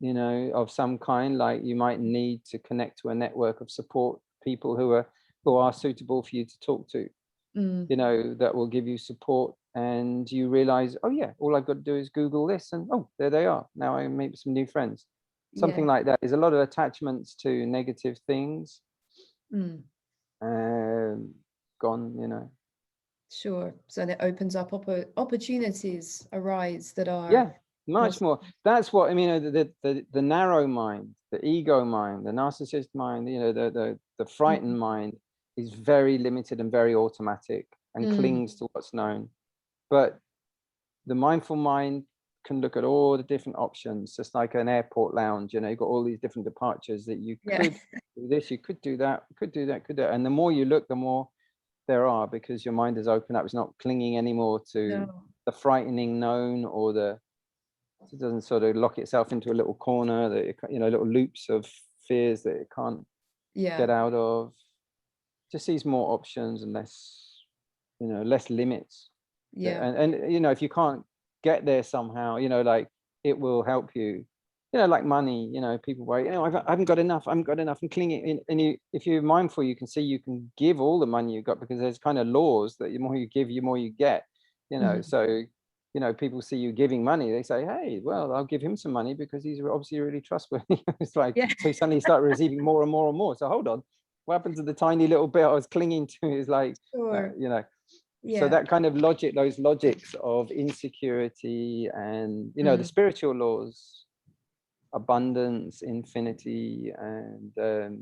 Speaker 1: you know, of some kind. Like you might need to connect to a network of support people who are who are suitable for you to talk to, you know, that will give you support. And you realize, oh yeah, all I've got to do is Google this, and oh, there they are. Now I meet some new friends. Something like that. There's a lot of attachments to negative things gone, you know.
Speaker 2: Sure. So it opens up opportunities arise that are
Speaker 1: Yeah, much more. That's what I mean. The narrow mind, the ego mind, the narcissist mind, you know, the frightened mind is very limited and very automatic and clings to what's known. But the mindful mind can look at all the different options, just like an airport lounge. You know, you've got all these different departures that you could do this, you could do that, could do that, could do that. And the more you look, the more there are, because your mind has opened up. It's not clinging anymore to the frightening known, or it doesn't sort of lock itself into a little corner that it, you know, little loops of fears that it can't get out of. Just sees more options and less, you know, less limits. And you know, if you can't get there somehow, you know, like, it will help you. You know, like money, you know, people worry, you know, I haven't got enough, I'm clinging. And if you're mindful, you can see you can give all the money you've got, because there's kind of laws that the more you give, the more you get, you know. So, you know, people see you giving money, they say, hey, well, I'll give him some money because he's obviously really trustworthy. It's like, so you suddenly start receiving more and more and more. So hold on, what happened to the tiny little bit I was clinging to? Is like, you know. So that kind of logic, those logics of insecurity and, you know, the spiritual laws, abundance, infinity, and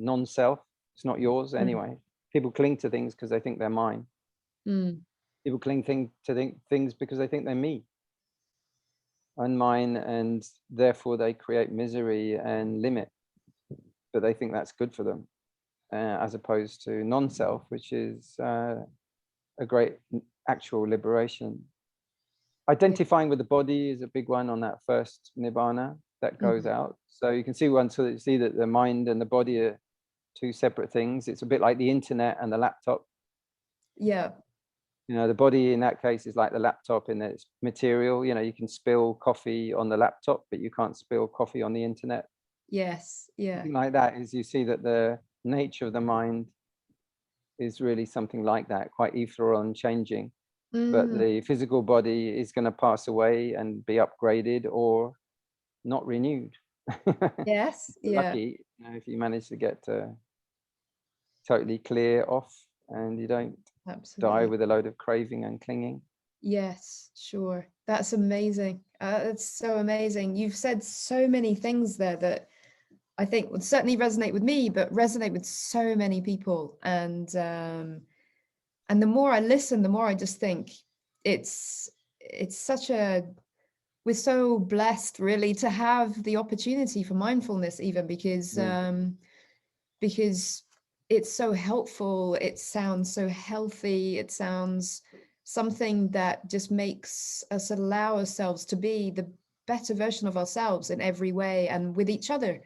Speaker 1: non-self. It's not yours anyway. People cling to things because they think they're mine. People cling to things because they think they're me and mine, and therefore they create misery and limit. But they think that's good for them, as opposed to non-self, which is a great actual liberation. Identifying with the body is a big one on that first nibbana that goes out. So you can see see that the mind and the body are two separate things. It's a bit like the internet and the laptop.
Speaker 2: Yeah.
Speaker 1: You know, the body in that case is like the laptop in its material. You know, you can spill coffee on the laptop, but you can't spill coffee on the internet.
Speaker 2: Yes. Yeah.
Speaker 1: Something like that is, you see that the nature of the mind is really something like that, quite ethereal and changing. But the physical body is going to pass away and be upgraded or not renewed.
Speaker 2: Yes.
Speaker 1: Lucky, you know, if you manage to get totally clear off and you don't die with a load of craving and clinging.
Speaker 2: Yes, sure. That's amazing. It's so amazing. You've said so many things there that I think would certainly resonate with me, but resonate with so many people. And the more I listen, the more I just think it's such a, we're so blessed really to have the opportunity for mindfulness, even because it's so helpful. It sounds so healthy. It sounds something that just makes us allow ourselves to be the better version of ourselves in every way, and with each other,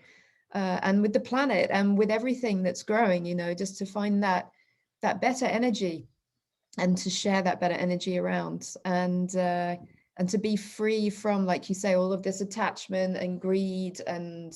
Speaker 2: and with the planet, and with everything that's growing, you know, just to find that better energy and to share that better energy around, and to be free from, like you say, all of this attachment and greed and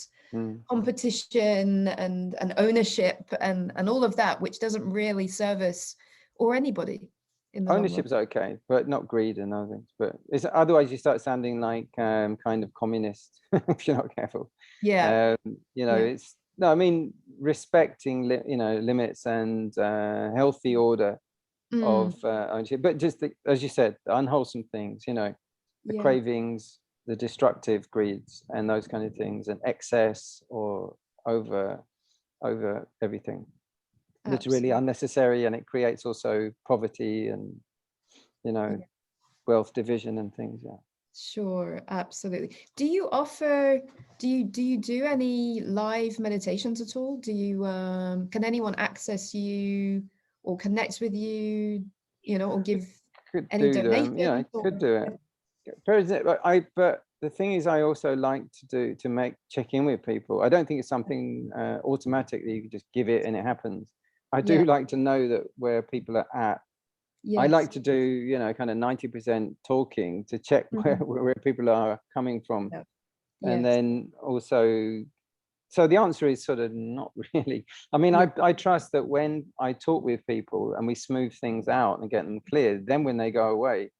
Speaker 2: competition and ownership and all of that, which doesn't really serve us or anybody in the
Speaker 1: Ownership's okay, but not greed and other things. But it's, otherwise you start sounding like kind of communist if you're not careful. You know, it's, no, I mean, respecting you know, limits and healthy order of ownership. But just as you said, the unwholesome things, you know, the cravings, the destructive greeds and those kind of things, and excess or over everything. It's really unnecessary, and it creates also poverty and, you know, wealth division and things.
Speaker 2: Sure, absolutely. Do you offer, do you do any live meditations at all? Do you can anyone access you or connect with you, you know, or give any donations?
Speaker 1: Yeah, I could do it. But the thing is, I also like to check in with people. I don't think it's something automatic that you can just give it and it happens. I do like to know that where people are at. I like to do, you know, kind of 90% talking to check where people are coming from, and then also So the answer is sort of not really. I mean, I trust that when I talk with people and we smooth things out and get them clear, then when they go away,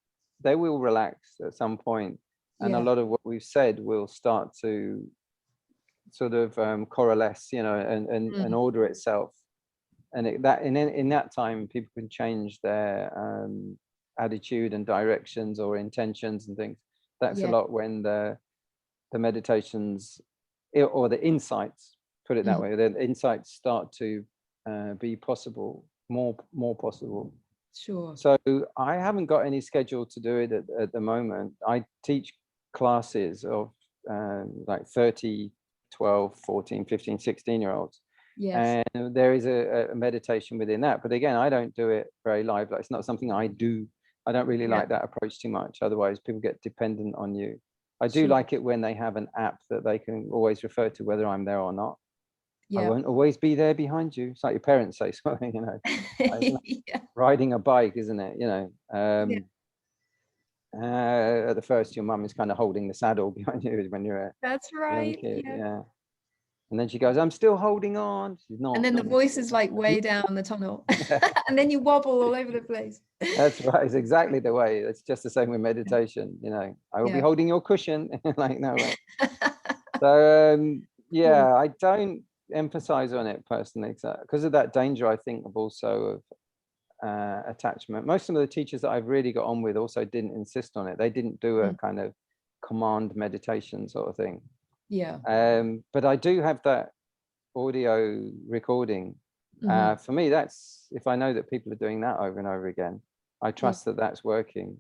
Speaker 1: they will relax at some point, and a lot of what we've said will start to sort of coalesce, you know, and order itself. And in that time, people can change their attitude and directions or intentions and things. That's a lot when the meditations or the insights, put it that way, the insights start to be possible, more possible.
Speaker 2: Sure.
Speaker 1: So I haven't got any schedule to do it at the moment. I teach classes of like 30, 12, 14, 15, 16-year-olds.
Speaker 2: Yes.
Speaker 1: And there is a meditation within that. But again, I don't do it very live. Like, it's not something I do. I don't really like that approach too much. Otherwise, people get dependent on you. I do like it when they have an app that they can always refer to whether I'm there or not. I won't always be there behind you. It's like your parents say something, you know, like, riding a bike, isn't it? You know, at the first, your mum is kind of holding the saddle behind you when you're a
Speaker 2: That's right.
Speaker 1: young kid. Yeah. And then she goes, I'm still holding on. She's not.
Speaker 2: And then the voice is like way down the tunnel. And then you wobble all over the place.
Speaker 1: That's right. It's exactly the way. It's just the same with meditation. You know, I will be holding your cushion. Like, no way. So, yeah, I don't emphasize on it personally because of that danger, I think, of also of attachment. Most of the teachers that I've really got on with also didn't insist on it. They didn't do a kind of command meditation sort of thing.
Speaker 2: Yeah.
Speaker 1: But I do have that audio recording. For me, that's, if I know that people are doing that over and over again, I trust that that's working.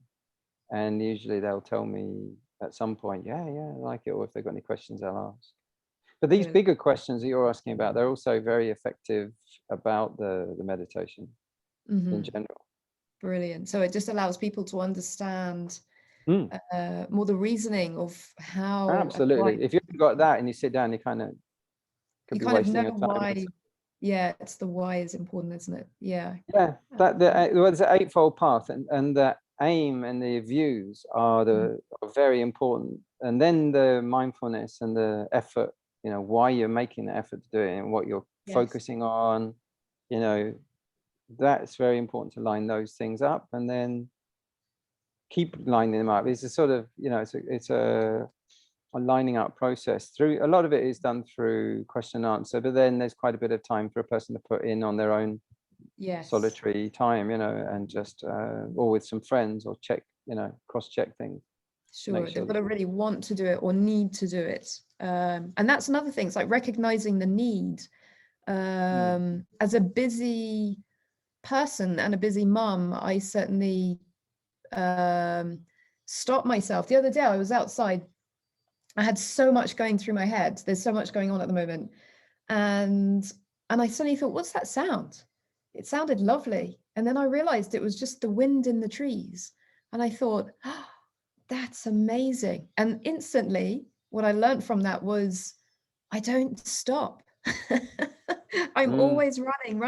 Speaker 1: And usually they'll tell me at some point, yeah, I like it. Or if they've got any questions, they'll ask. But these bigger questions that you're asking about, they're also very effective about the meditation in general.
Speaker 2: Brilliant. So it just allows people to understand more the reasoning of how.
Speaker 1: Absolutely. If you've got that and you sit down, you kind of could be wasting your time.
Speaker 2: Why. Yeah, it's the why is important, isn't it? Yeah.
Speaker 1: Yeah, there's an eightfold path, and the aim and the views are very important. And then the mindfulness and the effort, you know, why you're making the effort to do it and what you're focusing on, you know, that's very important to line those things up and then keep lining them up. It's a sort of, you know, it's a lining up process. Through a lot of it is done through question and answer, but then there's quite a bit of time for a person to put in on their own solitary time, you know, and just or with some friends, or check, you know, cross-check things.
Speaker 2: Sure, they've got to really want to do it or need to do it. And that's another thing. It's like recognizing the need. As a busy person and a busy mum, I certainly stopped myself. The other day I was outside. I had so much going through my head. There's so much going on at the moment. And I suddenly thought, what's that sound? It sounded lovely. And then I realized it was just the wind in the trees. And I thought, oh, that's amazing. And instantly, what I learned from that was, I don't stop. I'm always running.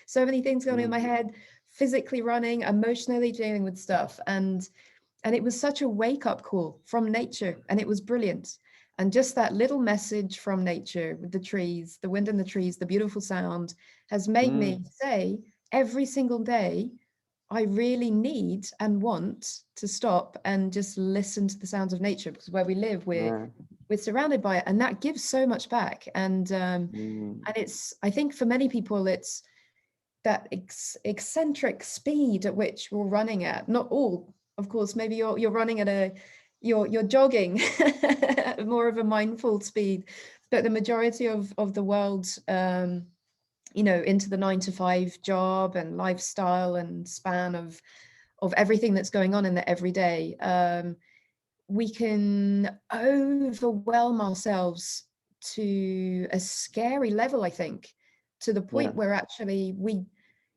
Speaker 2: So many things going on in my head, physically running, emotionally dealing with stuff. And it was such a wake-up call from nature, and it was brilliant. And just that little message from nature with the trees, the wind in the trees, the beautiful sound has made me say every single day, I really need and want to stop and just listen to the sounds of nature, because where we live, we're surrounded by it, and that gives so much back. And it's, I think for many people, it's that eccentric speed at which we're running at. Not all, of course, maybe you're running at you're jogging more of a mindful speed, but the majority of the world, you know, into the 9-to-5 job and lifestyle and span of everything that's going on in the everyday, we can overwhelm ourselves to a scary level, I think, to the point where actually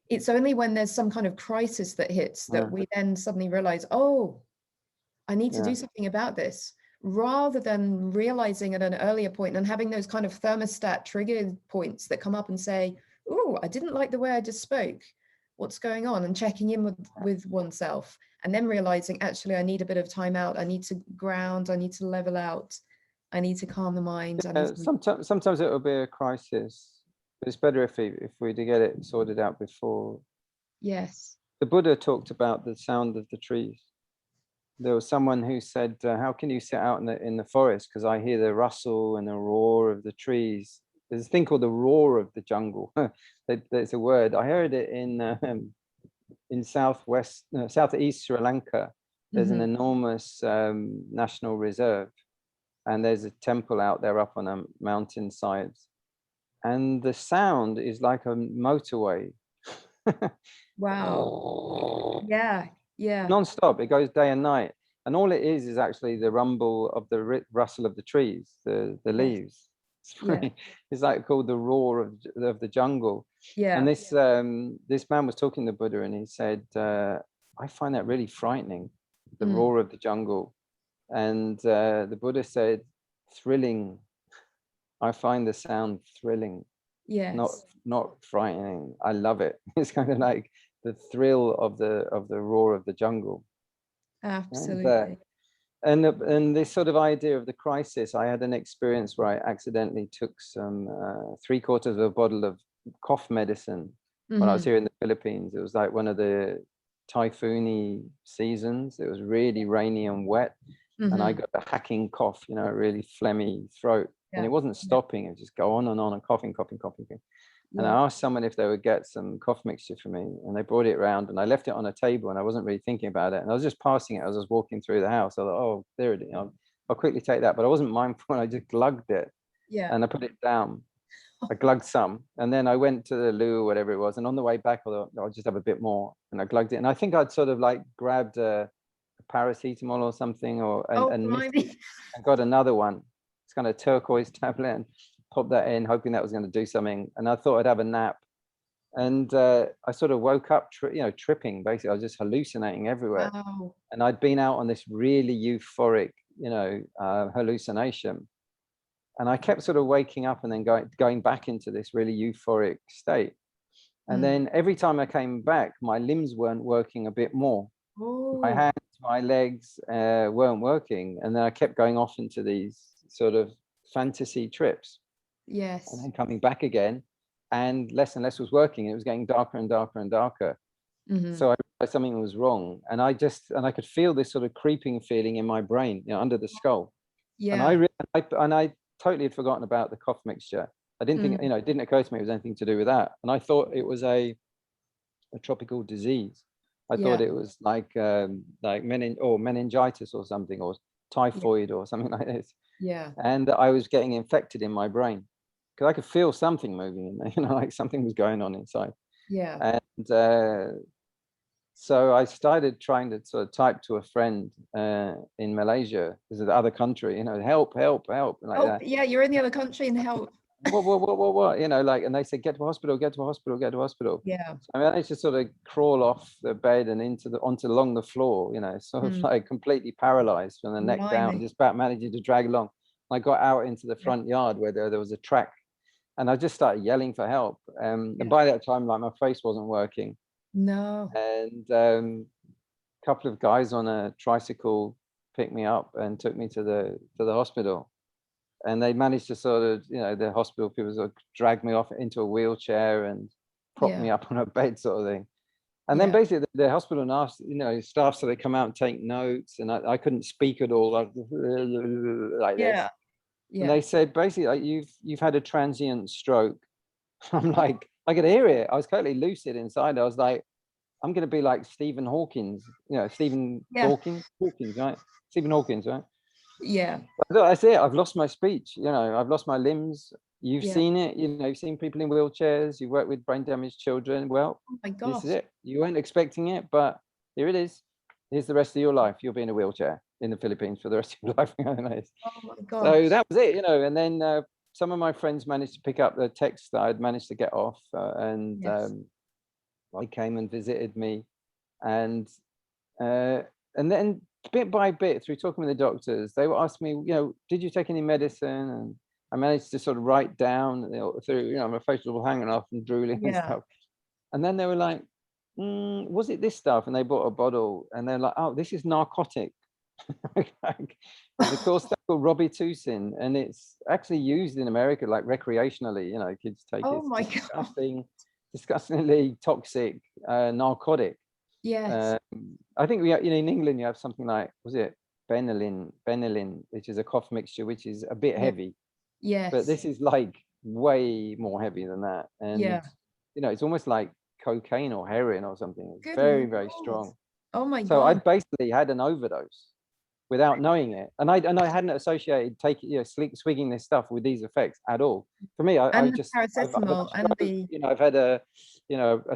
Speaker 2: it's only when there's some kind of crisis that hits that we then suddenly realize, oh, I need to do something about this, rather than realizing at an earlier point and having those kind of thermostat trigger points that come up and say, oh, I didn't like the way I just spoke. What's going on? And checking in with oneself, and then realizing, actually, I need a bit of time out. I need to ground. I need to level out. I need to calm the mind. I need to...
Speaker 1: Sometimes it will be a crisis, but it's better if we to get it sorted out before.
Speaker 2: Yes.
Speaker 1: The Buddha talked about the sound of the trees. There was someone who said, how can you sit out in the forest? Because I hear the rustle and the roar of the trees. There's a thing called the roar of the jungle. There's a word. I heard it in southeast Sri Lanka. There's an enormous national reserve, and there's a temple out there up on a mountainside, and the sound is like a motorway.
Speaker 2: Wow. Yeah. Yeah.
Speaker 1: Non-stop. It goes day and night, and all it is actually the rumble of the rustle of the trees, the leaves.
Speaker 2: Yeah.
Speaker 1: It's like called the roar of the jungle.
Speaker 2: Yeah.
Speaker 1: And this man was talking to Buddha, and he said, I find that really frightening, the roar of the jungle. And the Buddha said, thrilling. I find the sound thrilling.
Speaker 2: Yes.
Speaker 1: Not frightening. I love it. It's kind of like the thrill of the roar of the jungle.
Speaker 2: Absolutely.
Speaker 1: And this sort of idea of the crisis, I had an experience where I accidentally took some 3/4 of a bottle of cough medicine when I was here in the Philippines. It was like one of the typhoony seasons. It was really rainy and wet, and I got a hacking cough, you know, a really phlegmy throat, and it wasn't stopping. It would just go on and coughing. And I asked someone if they would get some cough mixture for me, and they brought it around, and I left it on a table, and I wasn't really thinking about it. And I was just passing it as I was walking through the house. I thought, oh, there it is. I'll quickly take that. But I wasn't mindful, and I just glugged it.
Speaker 2: Yeah.
Speaker 1: And I put it down. I glugged some. And then I went to the loo or whatever it was. And on the way back, I thought, I'll just have a bit more. And I glugged it. And I think I'd sort of like grabbed a paracetamol or something, and got another one. It's kind of turquoise tablet, and popped that in, hoping that was going to do something. And I thought I'd have a nap. And I sort of woke up, tripping. Basically, I was just hallucinating everywhere.
Speaker 2: Wow.
Speaker 1: And I'd been out on this really euphoric, hallucination. And I kept sort of waking up and then going back into this really euphoric state. And then every time I came back, my limbs weren't working a bit more.
Speaker 2: Oh.
Speaker 1: My hands, my legs weren't working. And then I kept going off into these sort of fantasy trips.
Speaker 2: Yes.
Speaker 1: And then coming back again, and less was working. It was getting darker and darker and darker. So I realized something was wrong, and I could feel this sort of creeping feeling in my brain, under the skull.
Speaker 2: Yeah.
Speaker 1: And I totally had forgotten about the cough mixture. I didn't think, it didn't occur to me it was anything to do with that. And I thought it was a tropical disease. I thought it was like meningitis or something, or typhoid or something like this.
Speaker 2: Yeah.
Speaker 1: And I was getting infected in my brain, because I could feel something moving in there, like something was going on inside.
Speaker 2: Yeah.
Speaker 1: And so I started trying to sort of type to a friend in Malaysia, this is the other country, help, like that.
Speaker 2: Yeah, you're in the other country and help.
Speaker 1: What, and they said, get to hospital.
Speaker 2: Yeah.
Speaker 1: So I managed to sort of crawl off the bed and along the floor, sort of like completely paralyzed from the neck down, just about managing to drag along. I got out into the front yard where there was a track, and I just started yelling for help. And by that time, like, my face wasn't working.
Speaker 2: No.
Speaker 1: And a couple of guys on a tricycle picked me up and took me to the hospital. And they managed to sort of, the hospital people sort of dragged me off into a wheelchair and propped me up on a bed, sort of thing. And then basically the hospital asked, staff, so they come out and take notes, and I couldn't speak at all, like this. And they said, basically, like, you've had a transient stroke. I'm like, I could hear it. I was totally lucid inside. I was like, I'm going to be like Stephen Hawkins, Stephen Hawkins, right? Stephen Hawkins, right?
Speaker 2: Yeah.
Speaker 1: That's it. I've lost my speech. I've lost my limbs. You've seen it. You've seen people in wheelchairs. You work with brain damaged children. Well,
Speaker 2: oh my gosh,
Speaker 1: this is it. You weren't expecting it, but here it is. Here's the rest of your life. You'll be in a wheelchair in the Philippines for the rest of your life.
Speaker 2: Oh my gosh.
Speaker 1: So that was it, And then some of my friends managed to pick up the text that I'd managed to get off, and they came and visited me, and then bit by bit, through talking with the doctors, they were asking me, did you take any medicine? And I managed to sort of write down through, my facial was hanging off and drooling and stuff. And then they were like, was it this stuff? And they bought a bottle, and they're like, oh, this is narcotic. There's a course called Robitussin, and it's actually used in America like recreationally. You know, kids take it.
Speaker 2: Oh
Speaker 1: It's
Speaker 2: my God.
Speaker 1: disgustingly toxic narcotic.
Speaker 2: Yes.
Speaker 1: I think we, in England, you have something like, was it Benylin, which is a cough mixture, which is a bit
Speaker 2: Yeah.
Speaker 1: heavy, but
Speaker 2: Yes.
Speaker 1: this is like way more heavy than that. And
Speaker 2: Yeah.
Speaker 1: it's almost like cocaine or heroin or something. It's
Speaker 2: Good
Speaker 1: very, very
Speaker 2: Lord.
Speaker 1: strong.
Speaker 2: Oh my
Speaker 1: So I
Speaker 2: God.
Speaker 1: basically had an overdose without knowing it, and I hadn't associated swigging this stuff with these effects at all. For me, I
Speaker 2: And the
Speaker 1: just I've had a
Speaker 2: paracetamol and
Speaker 1: stroke,
Speaker 2: the
Speaker 1: I've had a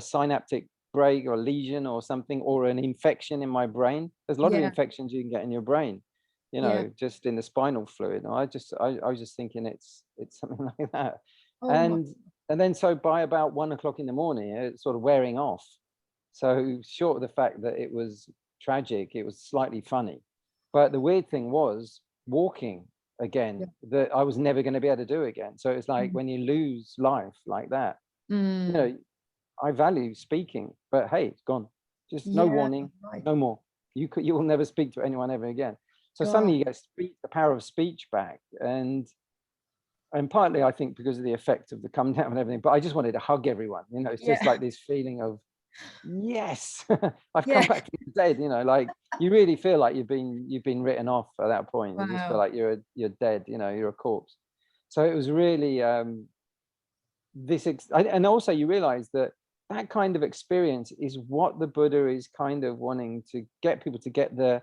Speaker 1: synaptic break or a lesion or something, or an infection in my brain. There's a lot of
Speaker 2: yeah,
Speaker 1: infections you can get in your brain,
Speaker 2: yeah.
Speaker 1: just in the spinal fluid. And I was just thinking it's something like that,
Speaker 2: Oh my.
Speaker 1: and then so by about 1 o'clock in the morning, it's sort of wearing off. So short of the fact that it was tragic, it was slightly funny. But the weird thing was walking
Speaker 2: Yeah.
Speaker 1: again, that I was never going to be able to do again. So it's like when you lose life like that,
Speaker 2: Mm.
Speaker 1: I value speaking, but hey, it's gone. Just no
Speaker 2: Yeah.
Speaker 1: warning,
Speaker 2: Right.
Speaker 1: no more. You will never speak to anyone ever again. So
Speaker 2: God.
Speaker 1: suddenly you get the power of speech back, and partly I think because of the effect of the come down and everything. But I just wanted to hug everyone. It's just
Speaker 2: Yeah.
Speaker 1: like this feeling of, yes, I've come
Speaker 2: Yeah.
Speaker 1: back from the dead. Like you really feel like you've been written off at that point. You just feel
Speaker 2: Wow.
Speaker 1: like you're dead. You're a corpse. So it was really and also you realize that kind of experience is what the Buddha is kind of wanting to get people to get, the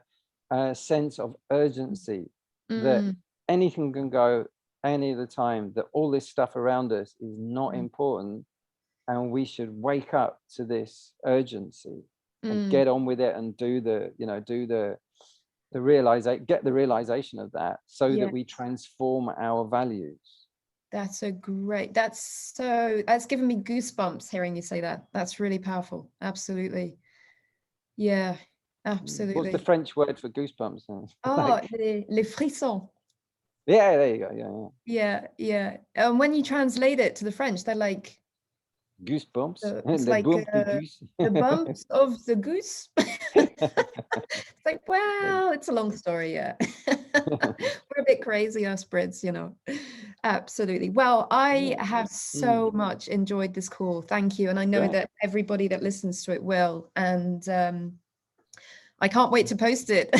Speaker 1: sense of urgency, that
Speaker 2: Mm.
Speaker 1: anything can go any of the time, that all this stuff around us is not
Speaker 2: Mm.
Speaker 1: important, and we should wake up to this urgency and
Speaker 2: Mm.
Speaker 1: get on with it, and do the get the realization of that, so
Speaker 2: Yeah.
Speaker 1: that we transform our values.
Speaker 2: That's given me goosebumps hearing you say that. That's really powerful. Absolutely. Yeah,
Speaker 1: What's the
Speaker 2: absolutely.
Speaker 1: French word for goosebumps?
Speaker 2: Oh,
Speaker 1: Like,
Speaker 2: les frissons.
Speaker 1: yeah, there you go. Yeah.
Speaker 2: Yeah, yeah. And when you translate it to the French, they're like,
Speaker 1: Goosebumps.
Speaker 2: it's
Speaker 1: Les
Speaker 2: like
Speaker 1: bumps du goose.
Speaker 2: the bumps of the goose. It's like, well, it's a long story, yeah. We're a bit crazy, us Brits, Absolutely. Well, I have so much enjoyed this call. Thank you. And I know
Speaker 1: Great.
Speaker 2: that everybody that listens to it will. And I can't wait to post it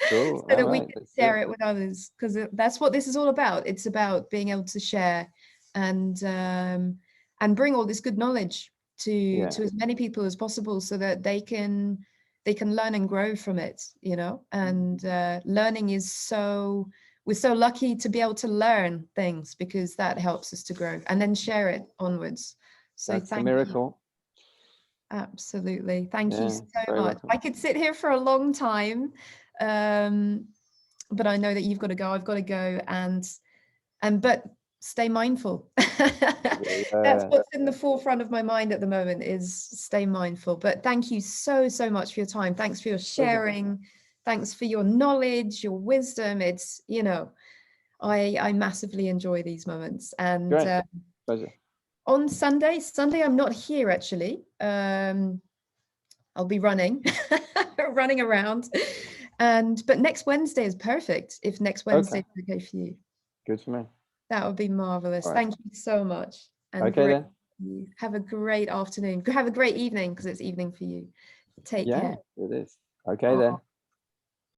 Speaker 1: Cool.
Speaker 2: so
Speaker 1: All
Speaker 2: that we
Speaker 1: right.
Speaker 2: can
Speaker 1: Let's do
Speaker 2: share
Speaker 1: it.
Speaker 2: it with others, because that's what this is all about. It's about being able to share and bring all this good knowledge to as many people as possible, so that they can learn and grow from it, and learning is we're so lucky to be able to learn things, because that helps us to grow and then share it onwards. So
Speaker 1: That's the
Speaker 2: thank you.
Speaker 1: miracle.
Speaker 2: Absolutely. Thank you so
Speaker 1: Very
Speaker 2: much.
Speaker 1: welcome.
Speaker 2: I could sit here for a long time, but I know that you've got to go. I've got to go, but stay mindful. That's what's in the forefront of my mind at the moment, is stay mindful. But thank you so, so much for your time. Thanks for your sharing. Thanks for your knowledge, your wisdom. It's, I massively enjoy these moments. And
Speaker 1: Great. Pleasure.
Speaker 2: on Sunday, I'm not here actually. I'll be running around. But next Wednesday is perfect. If next Wednesday is okay for you.
Speaker 1: Good for me.
Speaker 2: That would be marvelous.
Speaker 1: Right.
Speaker 2: Thank you so much. And
Speaker 1: Okay then.
Speaker 2: have a great afternoon. Have a great evening, because it's evening for you. Take care.
Speaker 1: It is. Okay then.